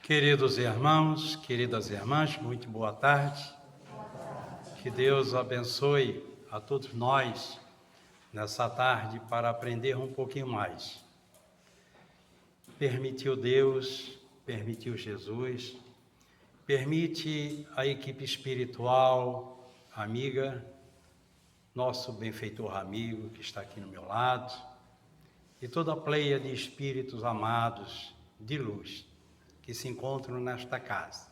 Queridos irmãos, queridas irmãs, muito boa tarde. Que Deus abençoe a todos nós nessa tarde para aprender um pouquinho mais. Permitiu Deus, permitiu Jesus, permite a equipe espiritual, amiga, nosso benfeitor amigo que está aqui no meu lado, e toda a pleia de espíritos amados de luz que se encontram nesta casa,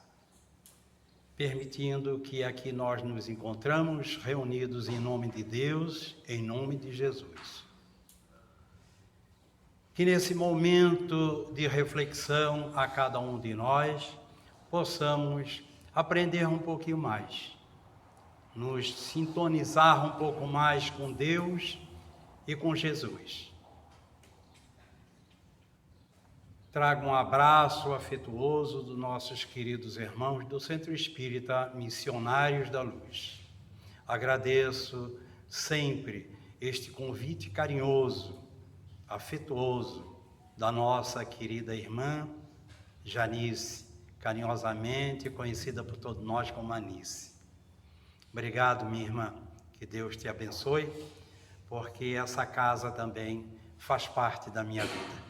permitindo que aqui nós nos encontramos reunidos em nome de Deus, em nome de Jesus. Que nesse momento de reflexão a cada um de nós, possamos aprender um pouquinho mais, nos sintonizar um pouco mais com Deus e com Jesus. Trago um abraço afetuoso dos nossos queridos irmãos do Centro Espírita Missionários da Luz. Agradeço sempre este convite carinhoso, afetuoso da nossa querida irmã Janice, carinhosamente conhecida por todos nós como Anice. Obrigado, minha irmã, que Deus te abençoe, porque essa casa também faz parte da minha vida.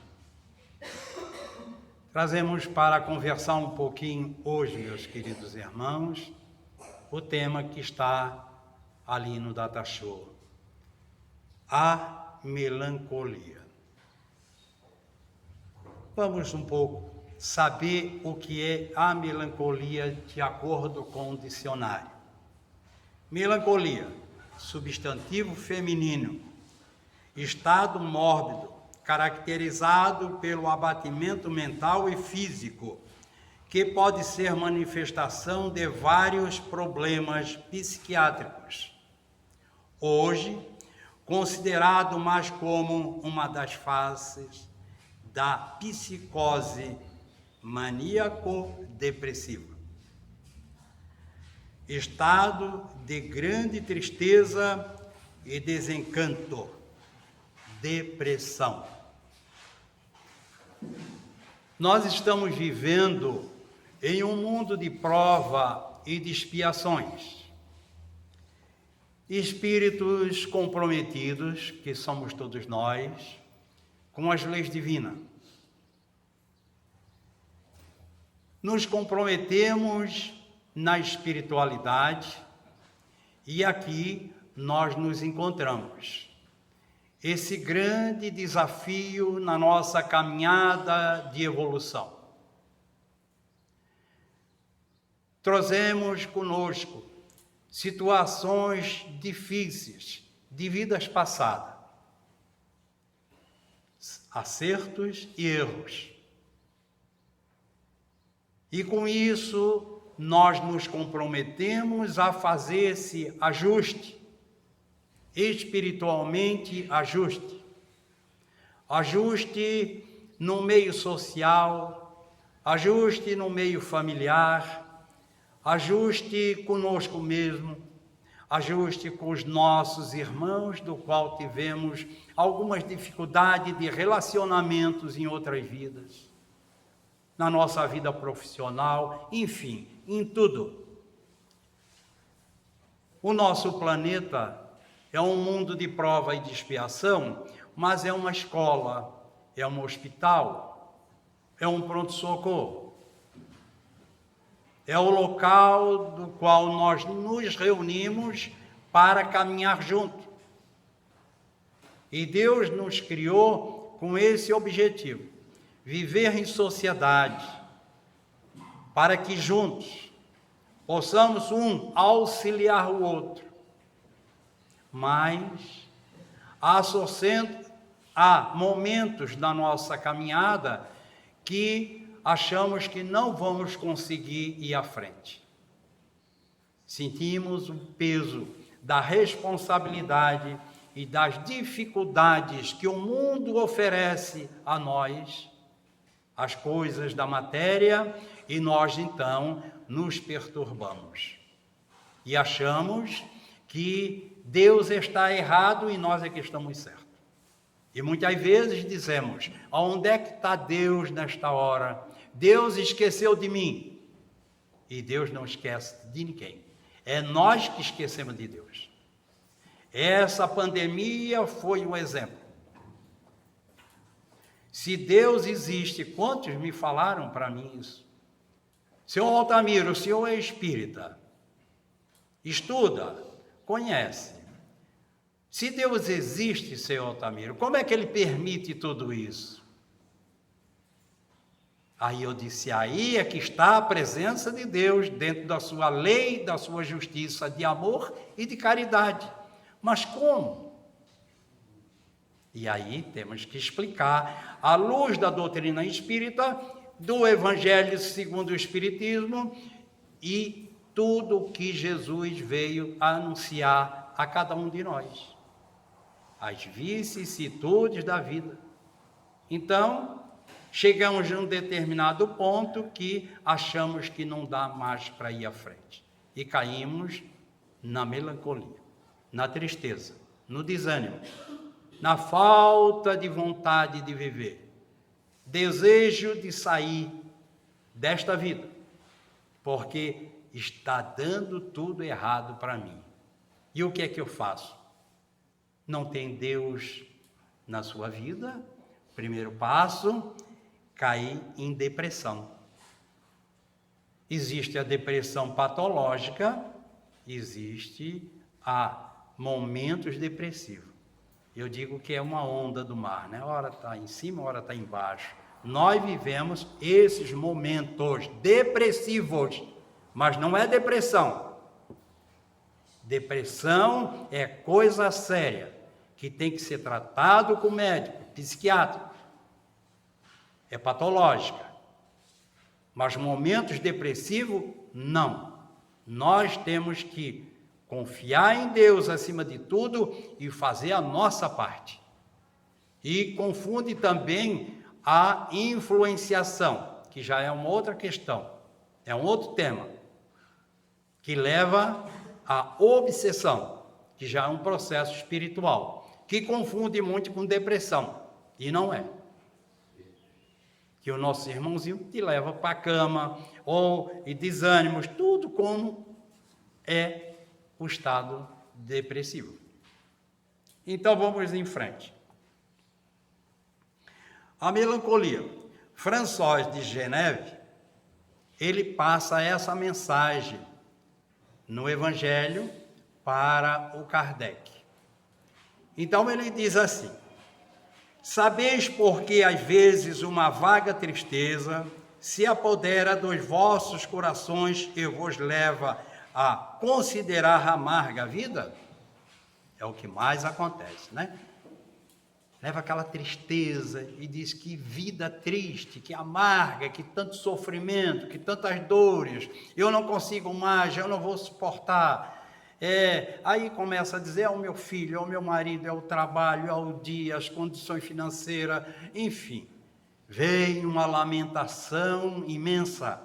Trazemos para conversar um pouquinho hoje, meus queridos irmãos, o tema que está ali no Data Show, a melancolia. Vamos um pouco saber o que é a melancolia de acordo com o dicionário. Melancolia, substantivo feminino, estado mórbido, caracterizado pelo abatimento mental e físico, que pode ser manifestação de vários problemas psiquiátricos. Hoje, considerado mais como uma das faces da psicose maníaco-depressiva. Estado de grande tristeza e desencanto, depressão. Nós estamos vivendo em um mundo de prova e de expiações. Espíritos comprometidos, que somos todos nós, com as leis divinas. Nos comprometemos na espiritualidade e aqui nós nos encontramos. Esse grande desafio na nossa caminhada de evolução. Trazemos conosco situações difíceis de vidas passadas, acertos e erros. E com isso, nós nos comprometemos a fazer esse ajuste, espiritualmente ajuste no meio social, ajuste no meio familiar, ajuste conosco mesmo, ajuste com os nossos irmãos, do qual tivemos algumas dificuldades de relacionamentos em outras vidas, na nossa vida profissional, enfim, em tudo. O nosso planeta é um mundo de prova e de expiação, mas é uma escola, é um hospital, é um pronto-socorro. É o local do qual nós nos reunimos para caminhar junto. E Deus nos criou com esse objetivo, viver em sociedade, para que juntos possamos um auxiliar o outro. Mas há momentos da nossa caminhada que achamos que não vamos conseguir ir à frente. Sentimos o peso da responsabilidade e das dificuldades que o mundo oferece a nós, as coisas da matéria, e nós então nos perturbamos. E achamos que Deus está errado e nós é que estamos certos. E muitas vezes dizemos, aonde é que está Deus nesta hora? Deus esqueceu de mim. E Deus não esquece de ninguém. É nós que esquecemos de Deus. Essa pandemia foi um exemplo. Se Deus existe, quantos me falaram para mim isso? Senhor Altamiro, o senhor é espírita. Estuda, conhece. Se Deus existe, senhor Altamiro, como é que ele permite tudo isso? Aí eu disse, aí é que está a presença de Deus dentro da sua lei, da sua justiça de amor e de caridade. Mas como? E aí temos que explicar, à luz da doutrina espírita, do Evangelho segundo o Espiritismo e tudo o que Jesus veio anunciar a cada um de nós. As vicissitudes da vida. Então, chegamos a um determinado ponto que achamos que não dá mais para ir à frente. E caímos na melancolia, na tristeza, no desânimo, na falta de vontade de viver, desejo de sair desta vida, porque está dando tudo errado para mim. E o que é que eu faço? Não tem Deus na sua vida? Primeiro passo, cair em depressão. Existe a depressão patológica, existe a momentos depressivos. Eu digo que é uma onda do mar, né? Ora está em cima, ora está embaixo. Nós vivemos esses momentos depressivos, mas não é depressão. Depressão é coisa séria, que tem que ser tratado com médico, psiquiatra. É patológica. Mas momentos depressivos, não. Nós temos que confiar em Deus acima de tudo e fazer a nossa parte. E confunde também a influenciação, que já é uma outra questão, é um outro tema, que leva à obsessão, que já é um processo espiritual, que confunde muito com depressão, e não é. Que o nosso irmãozinho te leva para a cama, ou e desânimos, tudo como é o estado depressivo. Então vamos em frente. A melancolia. François de Geneve, ele passa essa mensagem no Evangelho para o Kardec. Então ele diz assim: sabeis porque às vezes uma vaga tristeza se apodera dos vossos corações e vos leva a considerar amarga a vida? É o que mais acontece, né? Leva aquela tristeza e diz que vida triste, que amarga, que tanto sofrimento, que tantas dores, eu não consigo mais, eu não vou suportar. Aí começa a dizer, é o meu filho, é o meu marido, é o trabalho, é o dia, as condições financeiras, enfim. Vem uma lamentação imensa.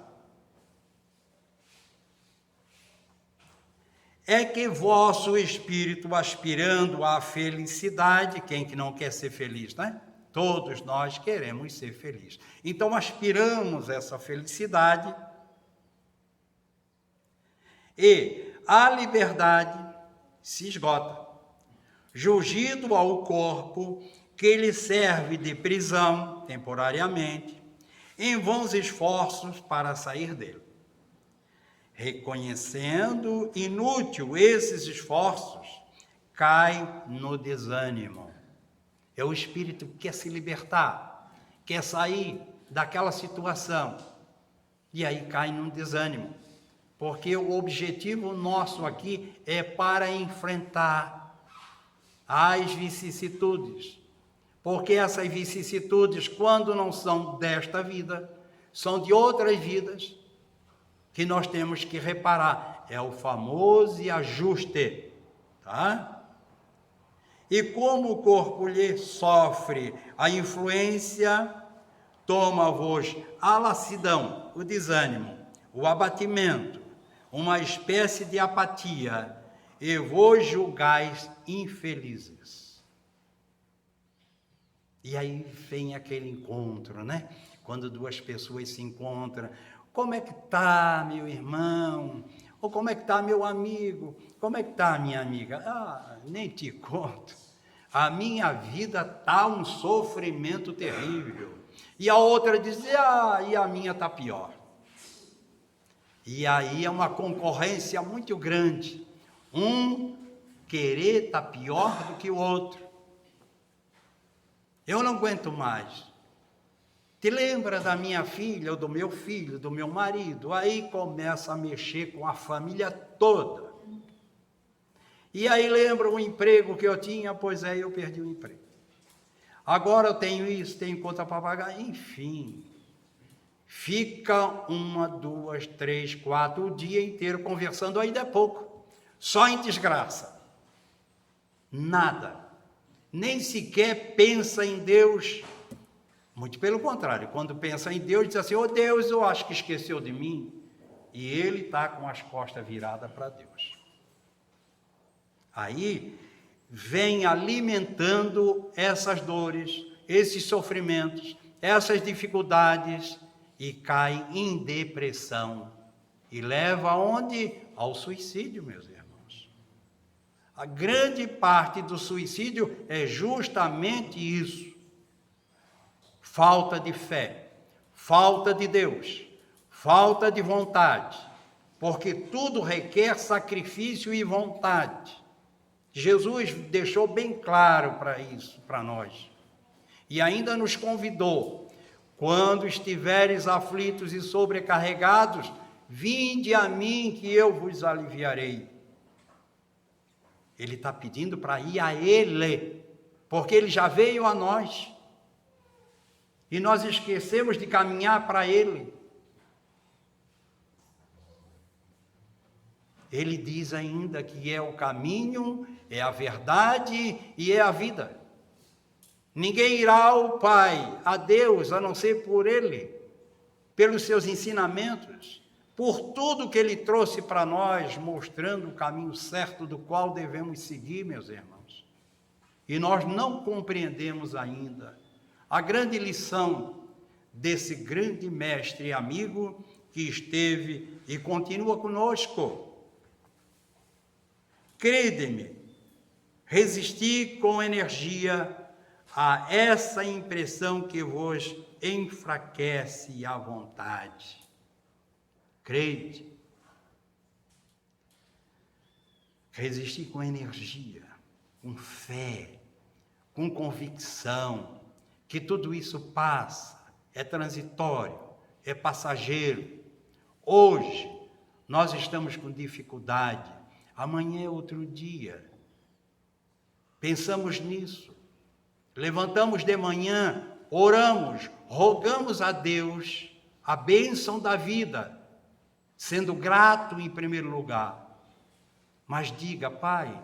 É que vosso espírito, aspirando à felicidade, quem que não quer ser feliz, né? Todos nós queremos ser felizes. Então, aspiramos essa felicidade e a liberdade se esgota, jungido ao corpo que lhe serve de prisão, temporariamente, em vãos esforços para sair dele. Reconhecendo inútil esses esforços, cai no desânimo. É o espírito que quer se libertar, quer sair daquela situação, e aí cai no desânimo, porque o objetivo nosso aqui é para enfrentar as vicissitudes, porque essas vicissitudes, quando não são desta vida, são de outras vidas, que nós temos que reparar, é o famoso ajuste, tá? E como o corpo lhe sofre a influência, toma-vos a lassidão, o desânimo, o abatimento, uma espécie de apatia, e vos julgais infelizes. E aí vem aquele encontro, né? quando duas pessoas se encontram. Como é que está, meu irmão? Ou como é que está, meu amigo? Como é que está, minha amiga? Ah, nem te conto. A minha vida está um sofrimento terrível. E a outra diz, e a minha está pior. E aí é uma concorrência muito grande. Um querer estar pior do que o outro. Eu não aguento mais. Te lembra da minha filha, ou do meu filho, do meu marido? Aí começa a mexer com a família toda. E aí lembra o emprego que eu tinha? Pois é, eu perdi o emprego. Agora eu tenho isso, tenho conta para pagar, enfim. Fica 1, 2, 3, 4, o dia inteiro conversando, ainda é pouco. Só em desgraça. Nada. Nem sequer pensa em Deus. Muito pelo contrário, quando pensa em Deus, diz assim, ô Deus, eu acho que esqueceu de mim. E ele está com as costas viradas para Deus. Aí vem alimentando essas dores, esses sofrimentos, essas dificuldades e cai em depressão. E leva aonde? Ao suicídio, meus irmãos. A grande parte do suicídio é justamente isso. Falta de fé, falta de Deus, falta de vontade, porque tudo requer sacrifício e vontade. Jesus deixou bem claro para isso, para nós. E ainda nos convidou, quando estiveres aflitos e sobrecarregados, vinde a mim que eu vos aliviarei. Ele está pedindo para ir a Ele, porque Ele já veio a nós. E nós esquecemos de caminhar para Ele. Ele diz ainda que é o caminho, é a verdade e é a vida. Ninguém irá ao Pai, a Deus, a não ser por Ele, pelos seus ensinamentos, por tudo que Ele trouxe para nós, mostrando o caminho certo do qual devemos seguir, meus irmãos. E nós não compreendemos ainda a grande lição desse grande mestre e amigo que esteve e continua conosco. Crede-me, resisti com energia a essa impressão que vos enfraquece a vontade. Crede. Resistir com energia, com fé, com convicção, que tudo isso passa, é transitório, é passageiro. Hoje nós estamos com dificuldade, amanhã é outro dia. Pensamos nisso. Levantamos de manhã, oramos, rogamos a Deus a bênção da vida, sendo grato em primeiro lugar. Mas diga, Pai,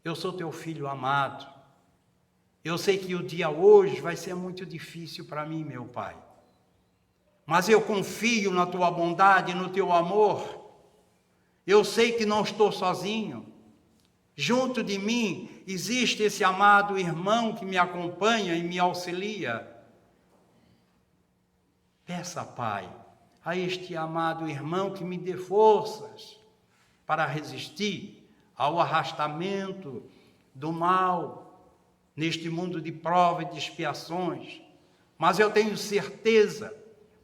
eu sou teu filho amado. Eu sei que o dia hoje vai ser muito difícil para mim, meu Pai. Mas eu confio na tua bondade, no teu amor. Eu sei que não estou sozinho. Junto de mim existe esse amado irmão que me acompanha e me auxilia. Peça, Pai, a este amado irmão que me dê forças para resistir ao arrastamento do mal neste mundo de prova e de expiações. Mas eu tenho certeza,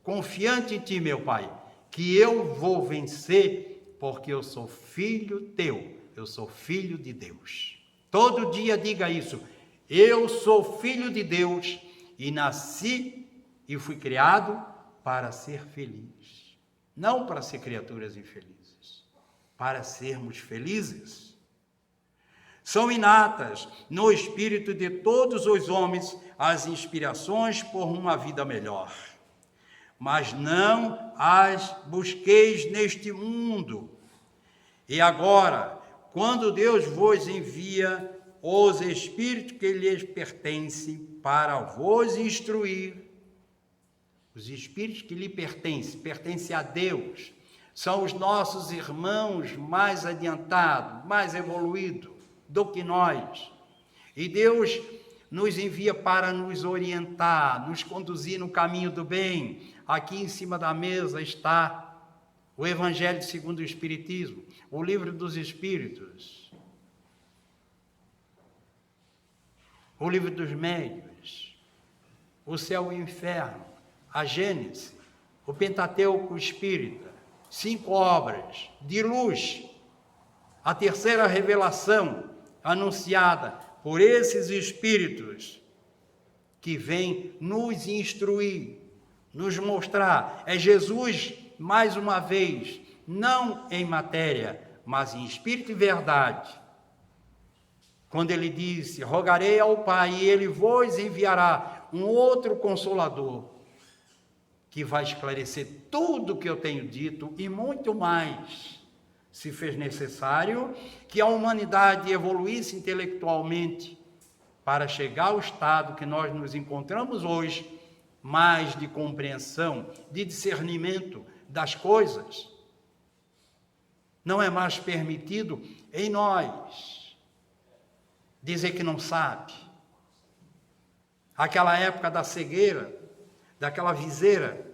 confiante em Ti, meu Pai, que eu vou vencer, porque eu sou filho Teu, eu sou filho de Deus. Todo dia diga isso, eu sou filho de Deus e nasci e fui criado para ser feliz. Não para ser criaturas infelizes, para sermos felizes. São inatas no espírito de todos os homens as inspirações por uma vida melhor. Mas não as busqueis neste mundo. E agora, quando Deus vos envia os espíritos que lhes pertencem para vos instruir, os espíritos que lhe pertencem a Deus, são os nossos irmãos mais adiantados, mais evoluídos do que nós. E Deus nos envia para nos orientar, nos conduzir no caminho do bem. Aqui em cima da mesa está o Evangelho segundo o Espiritismo, o Livro dos Espíritos, o Livro dos Médiuns, o Céu e o Inferno, a Gênese, o Pentateuco Espírita, 5 obras de luz, a terceira revelação anunciada por esses Espíritos que vêm nos instruir, nos mostrar. É Jesus, mais uma vez, não em matéria, mas em espírito e verdade. Quando ele disse, rogarei ao Pai e ele vos enviará um outro Consolador, que vai esclarecer tudo o que eu tenho dito e muito mais, se fez necessário que a humanidade evoluísse intelectualmente para chegar ao estado que nós nos encontramos hoje, mais de compreensão, de discernimento das coisas. Não é mais permitido em nós dizer que não sabe. Aquela época da cegueira, daquela viseira,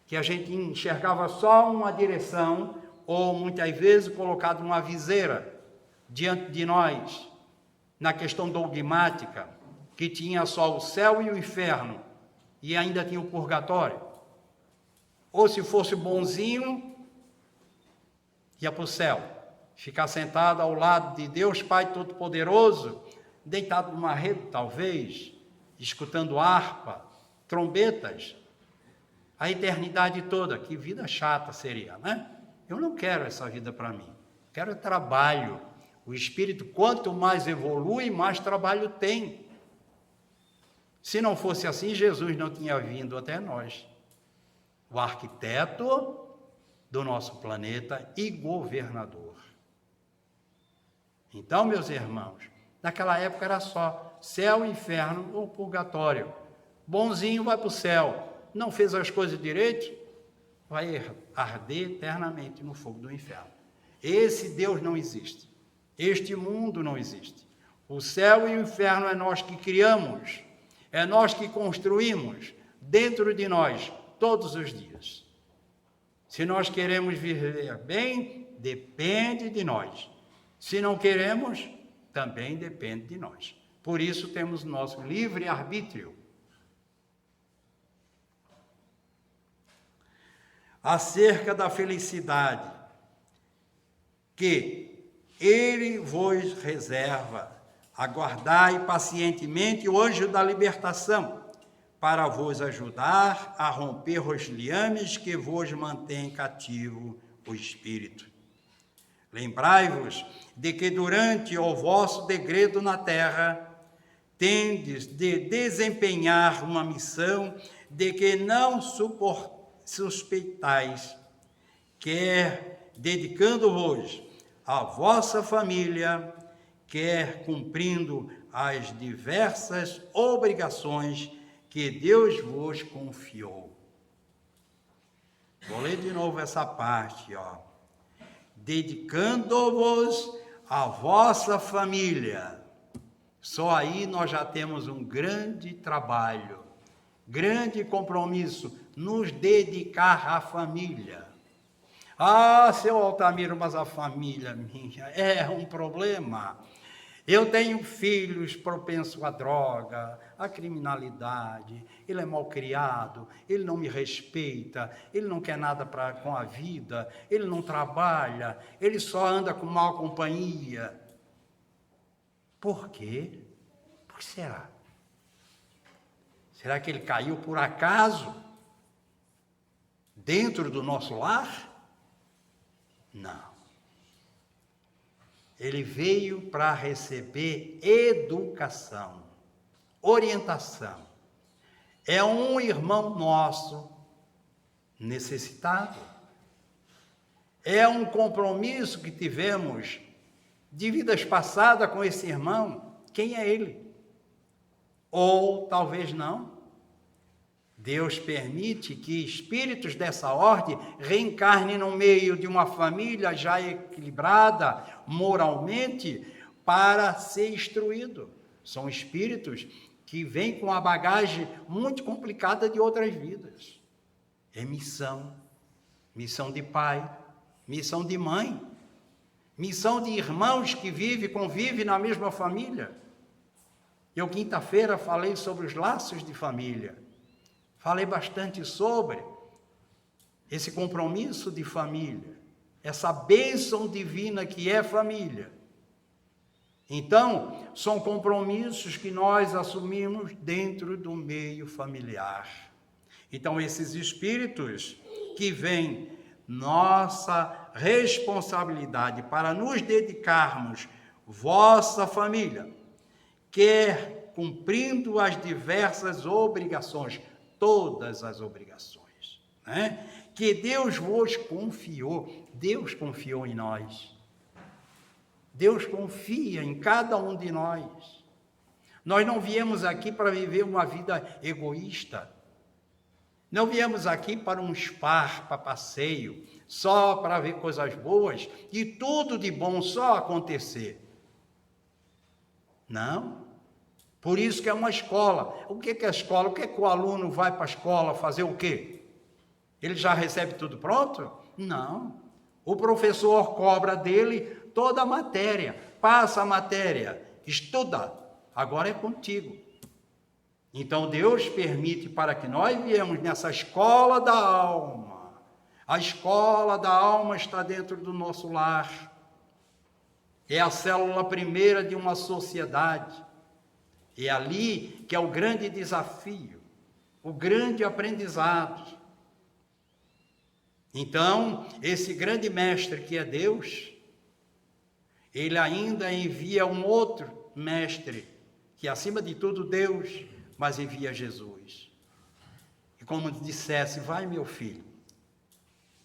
que a gente enxergava só uma direção, ou muitas vezes colocado uma viseira diante de nós, na questão dogmática, que tinha só o céu e o inferno, e ainda tinha o purgatório. Ou se fosse bonzinho, ia para o céu, ficar sentado ao lado de Deus Pai Todo-Poderoso, deitado numa rede talvez, escutando harpa, trombetas, a eternidade toda. Que vida chata seria, né? Eu não quero essa vida para mim, quero trabalho. O espírito, quanto mais evolui, mais trabalho tem. Se não fosse assim, Jesus não tinha vindo até nós. O arquiteto do nosso planeta e governador. Então, meus irmãos, naquela época era só céu, inferno ou purgatório. Bonzinho vai para o céu, não fez as coisas direito, vai arder eternamente no fogo do inferno. Esse Deus não existe. Este mundo não existe. O céu e o inferno é nós que criamos, é nós que construímos dentro de nós todos os dias. Se nós queremos viver bem, depende de nós. Se não queremos, também depende de nós. Por isso temos nosso livre-arbítrio. Acerca da felicidade que Ele vos reserva, aguardai pacientemente o anjo da libertação, para vos ajudar a romper os liames que vos mantém cativo o espírito. Lembrai-vos de que durante o vosso degredo na terra, tendes de desempenhar uma missão de que não suspeitais, quer dedicando-vos à vossa família, quer cumprindo as diversas obrigações que Deus vos confiou. Vou ler de novo essa parte, dedicando-vos à vossa família. Só aí nós já temos um grande trabalho, grande compromisso, nos dedicar à família. Ah, seu Altamiro, mas a família minha é um problema. Eu tenho filhos propensos à droga, à criminalidade, ele é mal criado, ele não me respeita, ele não quer nada com a vida, ele não trabalha, ele só anda com má companhia. Por quê? Por que será? Será que ele caiu por acaso dentro do nosso lar? Não. Ele veio para receber educação, orientação. É um irmão nosso necessitado. É um compromisso que tivemos de vidas passadas com esse irmão. Quem é ele? Ou talvez não. Deus permite que espíritos dessa ordem reencarnem no meio de uma família já equilibrada moralmente para ser instruído. São espíritos que vêm com a bagagem muito complicada de outras vidas. É missão. Missão de pai, missão de mãe, missão de irmãos que convivem na mesma família. Eu, quinta-feira, falei sobre os laços de família. Falei bastante sobre esse compromisso de família, essa bênção divina que é família. Então, são compromissos que nós assumimos dentro do meio familiar. Então, esses espíritos que vêm, nossa responsabilidade para nos dedicarmos, vossa família, quer cumprindo as diversas obrigações, todas as obrigações, né? Que Deus vos confiou, Deus confiou em nós. Deus confia em cada um de nós. Nós não viemos aqui para viver uma vida egoísta. Não viemos aqui para um spa, para passeio, só para ver coisas boas e tudo de bom só acontecer. Não. Por isso que é uma escola. O que é a escola? O que é que o aluno vai para a escola fazer o quê? Ele já recebe tudo pronto? Não. O professor cobra dele toda a matéria, passa a matéria, estuda. Agora é contigo. Então, Deus permite para que nós viemos nessa escola da alma. A escola da alma está dentro do nosso lar. É a célula primeira de uma sociedade. É ali que é o grande desafio, o grande aprendizado. Então, esse grande mestre que é Deus, ele ainda envia um outro mestre, que acima de tudo Deus, mas envia Jesus. E como dissesse, vai meu filho,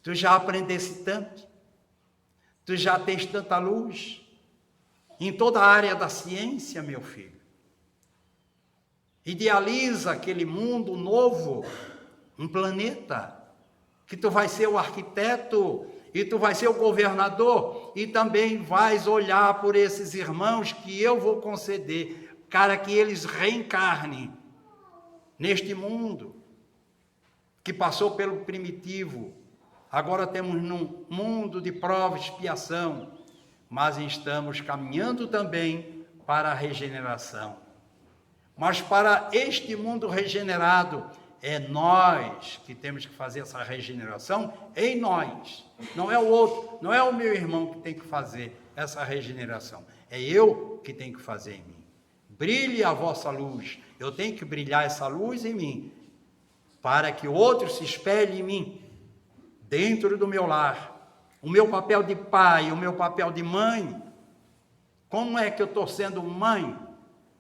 tu já aprendeste tanto, tu já tens tanta luz, em toda a área da ciência, meu filho. Idealiza aquele mundo novo, um planeta, que tu vai ser o arquiteto, e tu vai ser o governador, e também vais olhar por esses irmãos que eu vou conceder, para que eles reencarnem neste mundo que passou pelo primitivo. Agora temos num mundo de prova e expiação, mas estamos caminhando também para a regeneração. Mas para este mundo regenerado, é nós que temos que fazer essa regeneração em nós. Não é o outro, não é o meu irmão que tem que fazer essa regeneração. É eu que tenho que fazer em mim. Brilhe a vossa luz. Eu tenho que brilhar essa luz em mim, para que o outro se espelhe em mim, dentro do meu lar. O meu papel de pai, o meu papel de mãe. Como é que eu estou sendo mãe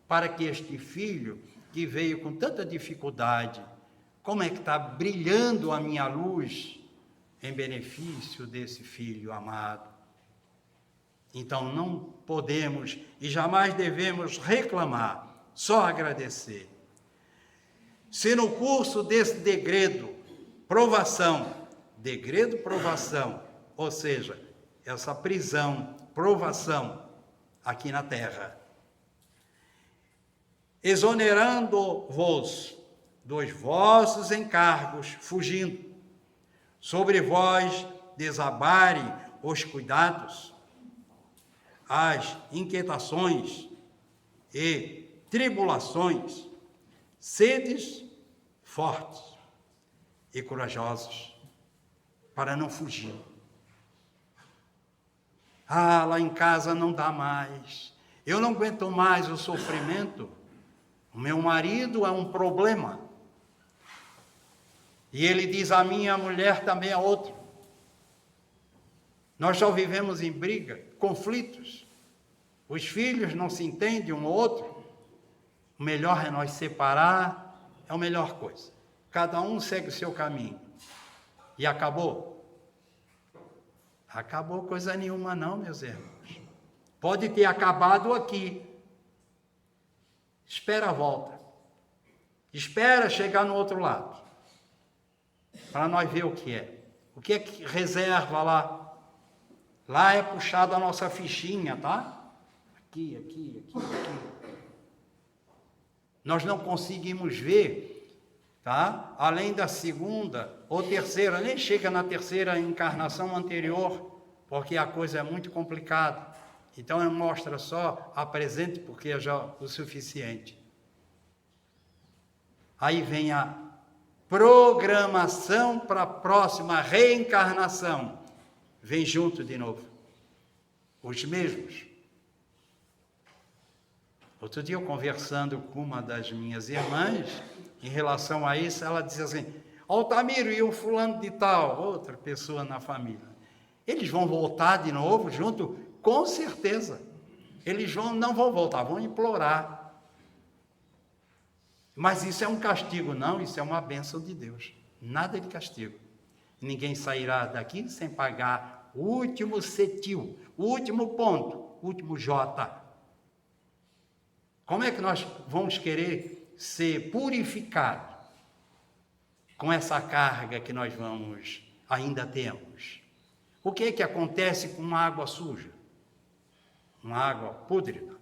para que este filho, que veio com tanta dificuldade, como é que está brilhando a minha luz em benefício desse filho amado? Então não podemos e jamais devemos reclamar, só agradecer. Se no curso desse degredo, provação, ou seja, essa prisão, provação aqui na terra, exonerando-vos dos vossos encargos, fugindo, sobre vós desabarem os cuidados, as inquietações e tribulações, sedes fortes e corajosos para não fugir. Ah, lá em casa não dá mais, eu não aguento mais o sofrimento, o meu marido é um problema, e ele diz a minha mulher também a outra. Nós só vivemos em briga, conflitos. Os filhos não se entendem um ao outro. O melhor é nós separar, é a melhor coisa. Cada um segue o seu caminho. E acabou? Acabou coisa nenhuma não, meus irmãos. Pode ter acabado aqui. Espera a volta. Espera chegar no outro lado. Para nós ver o que é. O que é que reserva lá? Lá é puxada a nossa fichinha, tá? Aqui. Nós não conseguimos ver, tá? Além da segunda ou terceira, nem chega na terceira encarnação anterior, porque a coisa é muito complicada. Então, mostra só a presente, porque é já o suficiente. Aí vem a programação para a próxima reencarnação. Vem junto de novo. Os mesmos. Outro dia, eu conversando com uma das minhas irmãs, em relação a isso, ela dizia assim: Altamiro, e o fulano de tal, outra pessoa na família, eles vão voltar de novo junto? Com certeza. Eles não vão voltar, vão implorar. Mas isso é um castigo? Não, isso é uma bênção de Deus. Nada de castigo. Ninguém sairá daqui sem pagar o último cetil, o último ponto, o último J. Como é que nós vamos querer ser purificados com essa carga que nós ainda temos? O que é que acontece com uma água suja? Uma água pútrida?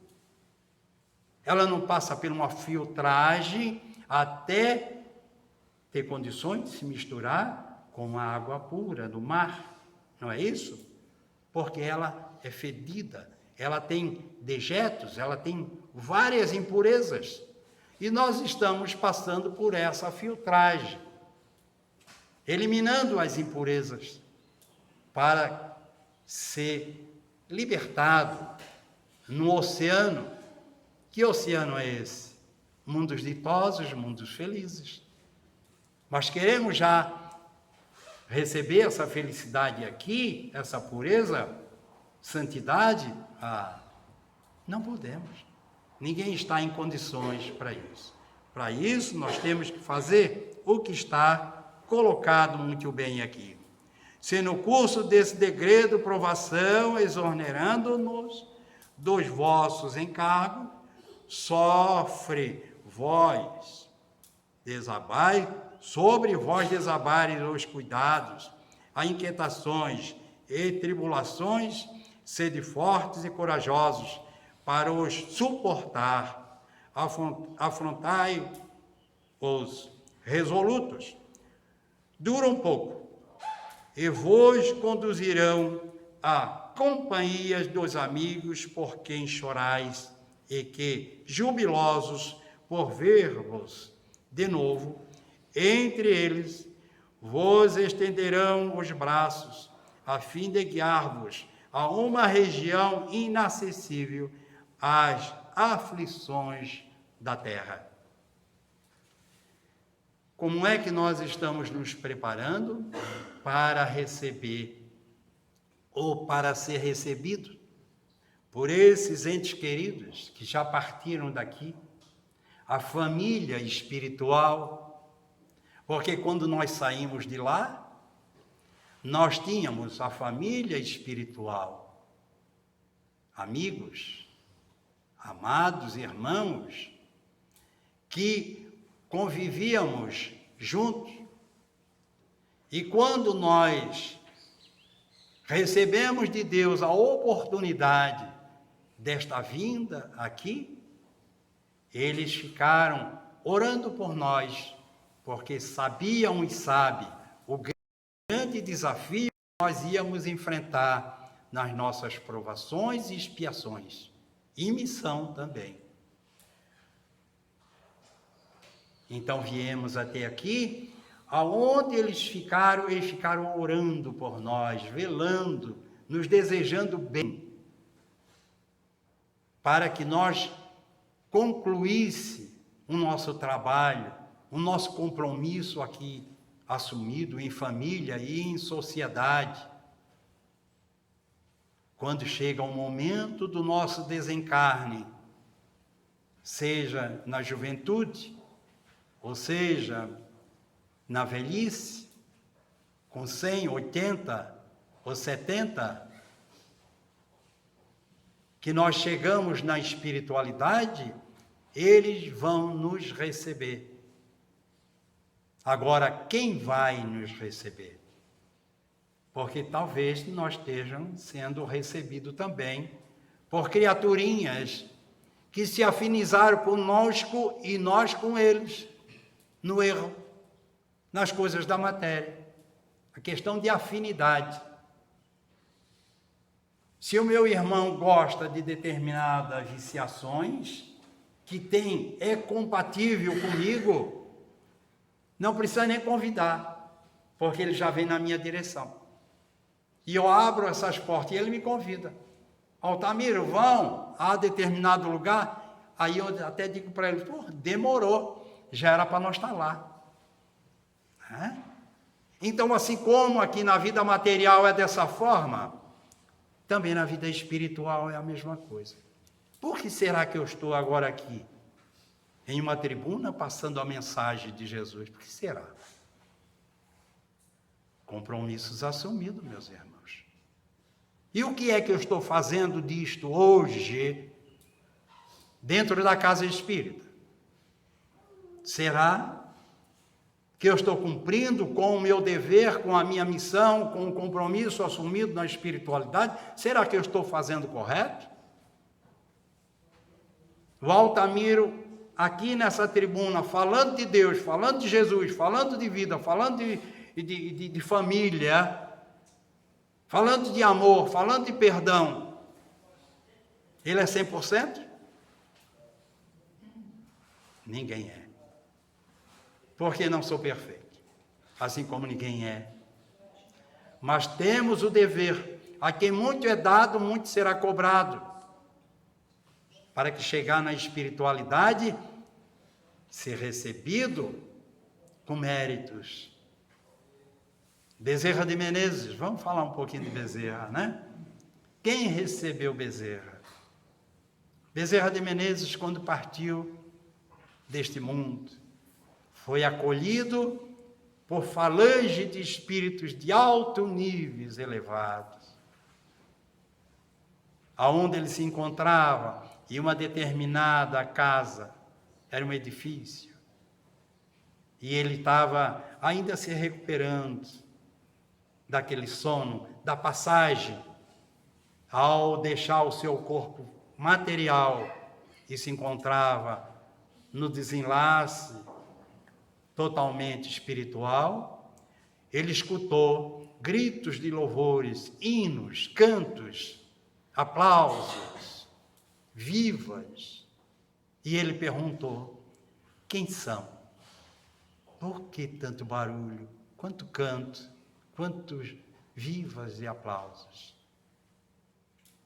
Ela não passa por uma filtragem até ter condições de se misturar com a água pura do mar, não é isso? Porque ela é fedida, ela tem dejetos, ela tem várias impurezas. E nós estamos passando por essa filtragem, eliminando as impurezas para ser libertado no oceano. Que oceano é esse? Mundos ditosos, mundos felizes. Mas queremos já receber essa felicidade aqui, essa pureza, santidade? Não podemos. Ninguém está em condições para isso. Para isso, nós temos que fazer o que está colocado muito bem aqui. Se no curso desse degredo, provação, exonerando-nos dos vossos encargos, sobre vós desabarem os cuidados, as inquietações e tribulações, sede fortes e corajosos para os suportar, afrontai os resolutos. Dura um pouco, e vos conduzirão a companhias dos amigos por quem chorais, e que, jubilosos por ver-vos de novo, entre eles vos estenderão os braços, a fim de guiar-vos a uma região inacessível às aflições da terra. Como é que nós estamos nos preparando para receber ou para ser recebido por esses entes queridos que já partiram daqui, a família espiritual? Porque quando nós saímos de lá, nós tínhamos a família espiritual, amigos, amados irmãos, que convivíamos juntos. E quando nós recebemos de Deus a oportunidade desta vinda aqui, eles ficaram orando por nós, porque sabiam e sabem o grande desafio que nós íamos enfrentar nas nossas provações e expiações, e missão também. Então viemos até aqui, aonde eles ficaram orando por nós, velando, nos desejando bem, para que nós concluísse o nosso trabalho, o nosso compromisso aqui assumido em família e em sociedade. Quando chega o momento do nosso desencarne, seja na juventude, ou seja, na velhice, com 100, 80 ou 70, que nós chegamos na espiritualidade, eles vão nos receber. Agora, quem vai nos receber? Porque talvez nós estejamos sendo recebidos também por criaturinhas que se afinizaram conosco e nós com eles, no erro, nas coisas da matéria. A questão de afinidade. Se o meu irmão gosta de determinadas viciações, que é compatível comigo, não precisa nem convidar, porque ele já vem na minha direção. E eu abro essas portas e ele me convida. Altamiro, vão a determinado lugar. Aí eu até digo para ele, demorou, já era para nós estar lá. Então, assim como aqui na vida material é dessa forma, também na vida espiritual é a mesma coisa. Por que será que eu estou agora aqui, em uma tribuna, passando a mensagem de Jesus? Por que será? Compromissos assumidos, meus irmãos. E o que é que eu estou fazendo disto hoje, dentro da casa espírita? Será que eu estou cumprindo com o meu dever, com a minha missão, com o compromisso assumido na espiritualidade? Será que eu estou fazendo correto? O Altamiro, aqui nessa tribuna, falando de Deus, falando de Jesus, falando de vida, falando de família, falando de amor, falando de perdão, ele é 100%? Ninguém é. Porque não sou perfeito, assim como ninguém é. Mas temos o dever, a quem muito é dado, muito será cobrado, para que chegar na espiritualidade, ser recebido com méritos. Bezerra de Menezes, vamos falar um pouquinho de Bezerra, né? Quem recebeu Bezerra? Bezerra de Menezes, quando partiu deste mundo, foi acolhido por falange de espíritos de alto níveis elevados. Aonde ele se encontrava, em uma determinada casa, era um edifício, e ele estava ainda se recuperando daquele sono, da passagem, ao deixar o seu corpo material e se encontrava no desenlace totalmente espiritual, ele escutou gritos de louvores, hinos, cantos, aplausos, vivas, e ele perguntou: quem são? Por que tanto barulho? Quanto canto? Quantos vivas e aplausos?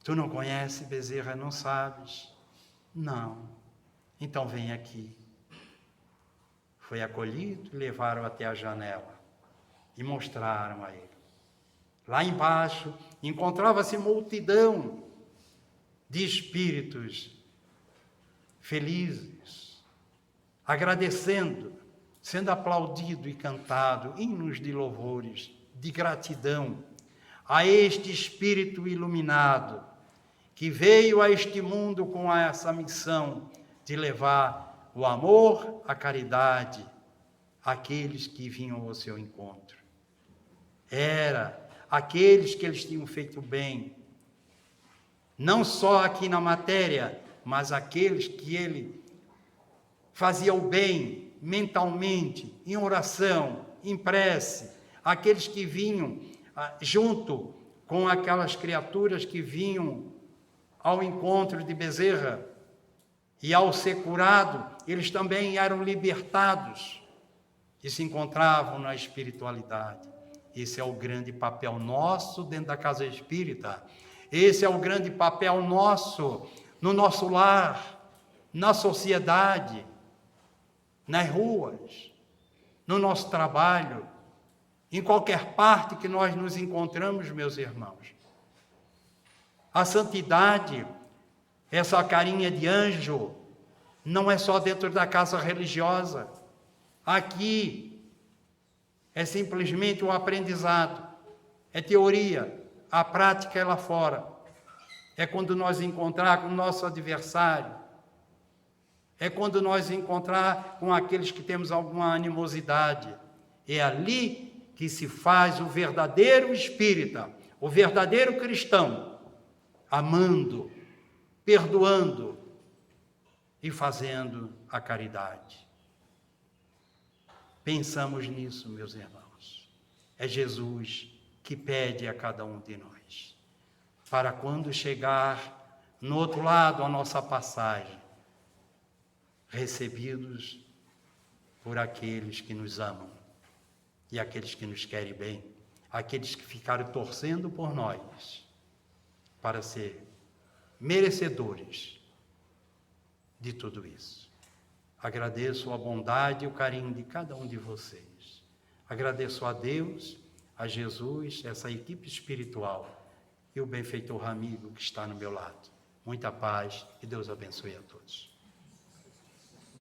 Tu não conheces Bezerra, não sabes? Não. Então vem aqui. Foi acolhido, levaram até a janela e mostraram a ele. Lá embaixo encontrava-se multidão de espíritos felizes, agradecendo, sendo aplaudido e cantado hinos de louvores, de gratidão a este espírito iluminado que veio a este mundo com essa missão de levar o amor, a caridade àqueles que vinham ao seu encontro. Era aqueles que eles tinham feito bem, não só aqui na matéria, mas aqueles que ele fazia o bem mentalmente, em oração, em prece, aqueles que vinham junto com aquelas criaturas que vinham ao encontro de Bezerra, e ao ser curado, eles também eram libertados e se encontravam na espiritualidade. Esse é o grande papel nosso dentro da casa espírita. Esse é o grande papel nosso no nosso lar, na sociedade, nas ruas, no nosso trabalho, em qualquer parte que nós nos encontramos, meus irmãos. A santidade, essa carinha de anjo, não é só dentro da casa religiosa. Aqui é simplesmente um aprendizado, é teoria, a prática é lá fora. É quando nós encontrar com o nosso adversário, é quando nós encontrar com aqueles que temos alguma animosidade. É ali que se faz o verdadeiro espírita, o verdadeiro cristão, amando, perdoando, e fazendo a caridade. Pensamos nisso, meus irmãos. É Jesus que pede a cada um de nós, para quando chegar no outro lado a nossa passagem, recebidos por aqueles que nos amam e aqueles que nos querem bem, aqueles que ficaram torcendo por nós, para ser merecedores de tudo isso. Agradeço a bondade e o carinho de cada um de vocês. Agradeço a Deus, a Jesus, essa equipe espiritual e o benfeitor amigo que está no meu lado. Muita paz e Deus abençoe a todos.